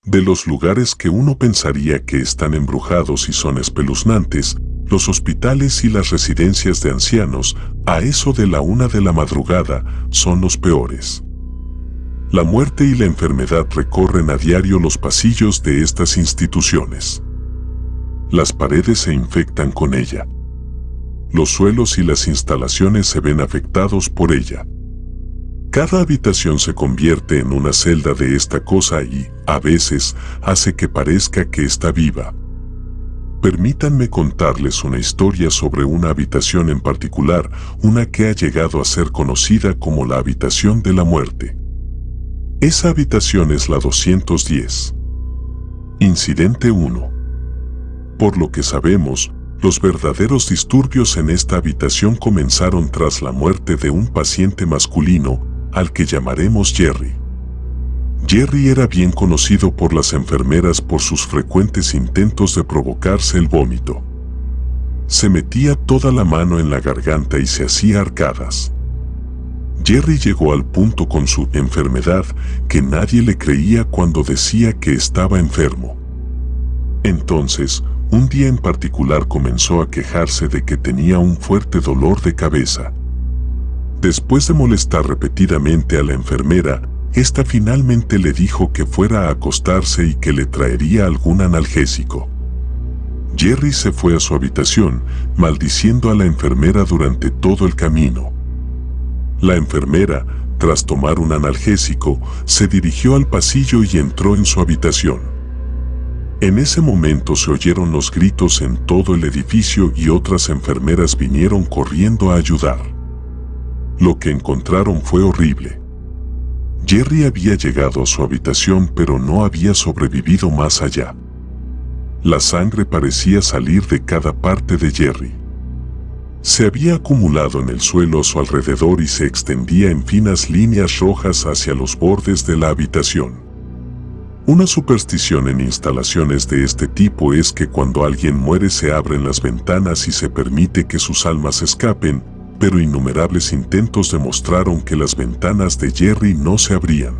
De los lugares que uno pensaría que están embrujados y son espeluznantes, los hospitales y las residencias de ancianos, a eso de la 1 de la madrugada, son los peores. La muerte y la enfermedad recorren a diario los pasillos de estas instituciones. Las paredes se infectan con ella. Los suelos y las instalaciones se ven afectados por ella. Cada habitación se convierte en una celda de esta cosa y, a veces, hace que parezca que está viva. Permítanme contarles una historia sobre una habitación en particular, una que ha llegado a ser conocida como la habitación de la muerte. Esa habitación es la 210. Incidente 1. Por lo que sabemos, los verdaderos disturbios en esta habitación comenzaron tras la muerte de un paciente masculino, al que llamaremos Jerry. Jerry era bien conocido por las enfermeras por sus frecuentes intentos de provocarse el vómito. Se metía toda la mano en la garganta y se hacía arcadas. Jerry llegó al punto con su enfermedad que nadie le creía cuando decía que estaba enfermo. Entonces, un día en particular comenzó a quejarse de que tenía un fuerte dolor de cabeza. Después de molestar repetidamente a la enfermera, esta finalmente le dijo que fuera a acostarse y que le traería algún analgésico. Jerry se fue a su habitación, maldiciendo a la enfermera durante todo el camino. La enfermera, tras tomar un analgésico, se dirigió al pasillo y entró en su habitación. En ese momento se oyeron los gritos en todo el edificio y otras enfermeras vinieron corriendo a ayudar. Lo que encontraron fue horrible. Jerry había llegado a su habitación pero no había sobrevivido más allá. La sangre parecía salir de cada parte de Jerry. Se había acumulado en el suelo a su alrededor y se extendía en finas líneas rojas hacia los bordes de la habitación. Una superstición en instalaciones de este tipo es que cuando alguien muere se abren las ventanas y se permite que sus almas escapen, pero innumerables intentos demostraron que las ventanas de Jerry no se abrían.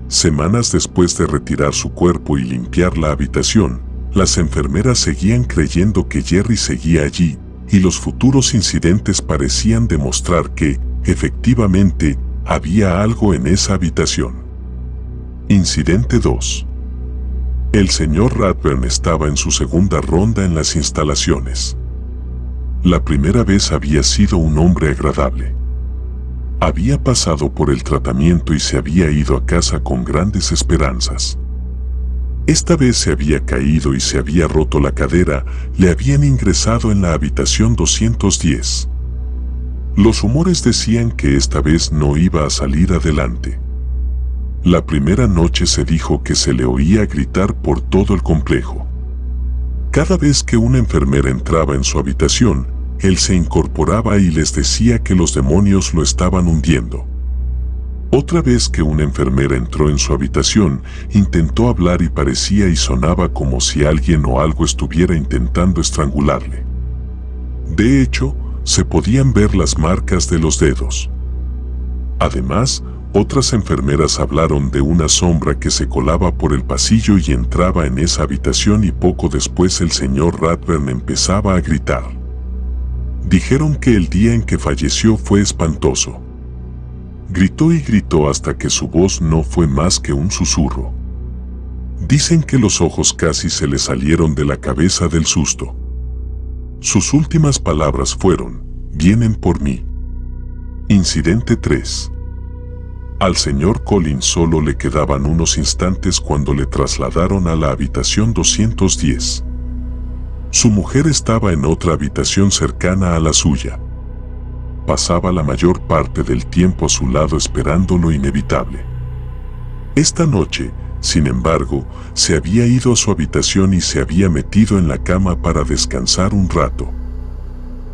Semanas después de retirar su cuerpo y limpiar la habitación, las enfermeras seguían creyendo que Jerry seguía allí, y los futuros incidentes parecían demostrar que, efectivamente, había algo en esa habitación. Incidente 2. El señor Radburn estaba en su segunda ronda en las instalaciones. La primera vez había sido un hombre agradable. Había pasado por el tratamiento y se había ido a casa con grandes esperanzas. Esta vez se había caído y se había roto la cadera, le habían ingresado en la habitación 210. Los rumores decían que esta vez no iba a salir adelante. La primera noche se dijo que se le oía gritar por todo el complejo. Cada vez que una enfermera entraba en su habitación, él se incorporaba y les decía que los demonios lo estaban hundiendo. Otra vez que una enfermera entró en su habitación, intentó hablar y parecía y sonaba como si alguien o algo estuviera intentando estrangularle. De hecho, se podían ver las marcas de los dedos. Además, otras enfermeras hablaron de una sombra que se colaba por el pasillo y entraba en esa habitación y poco después el señor Radburn empezaba a gritar. Dijeron que el día en que falleció fue espantoso. Gritó y gritó hasta que su voz no fue más que un susurro. Dicen que los ojos casi se le salieron de la cabeza del susto. Sus últimas palabras fueron, «Vienen por mí». Incidente 3. Al señor Collins solo le quedaban unos instantes cuando le trasladaron a la habitación 210. Su mujer estaba en otra habitación cercana a la suya. Pasaba la mayor parte del tiempo a su lado esperando lo inevitable. Esta noche, sin embargo, se había ido a su habitación y se había metido en la cama para descansar un rato.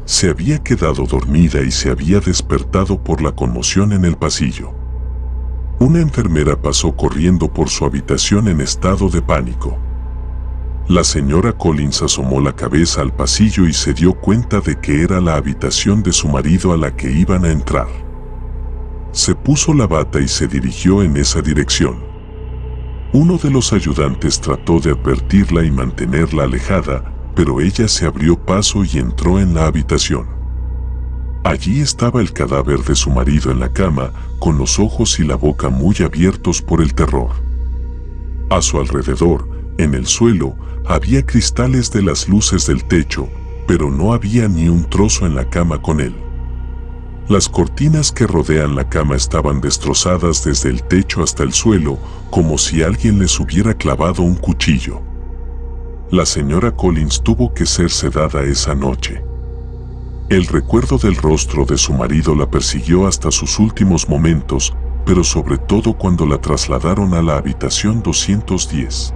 Se había quedado dormida y se había despertado por la conmoción en el pasillo. Una enfermera pasó corriendo por su habitación en estado de pánico. La señora Collins asomó la cabeza al pasillo y se dio cuenta de que era la habitación de su marido a la que iban a entrar. Se puso la bata y se dirigió en esa dirección. Uno de los ayudantes trató de advertirla y mantenerla alejada, pero ella se abrió paso y entró en la habitación. Allí estaba el cadáver de su marido en la cama, con los ojos y la boca muy abiertos por el terror. A su alrededor, en el suelo, había cristales de las luces del techo, pero no había ni un trozo en la cama con él. Las cortinas que rodean la cama estaban destrozadas desde el techo hasta el suelo, como si alguien les hubiera clavado un cuchillo. La señora Collins tuvo que ser sedada esa noche. El recuerdo del rostro de su marido la persiguió hasta sus últimos momentos, pero sobre todo cuando la trasladaron a la habitación 210.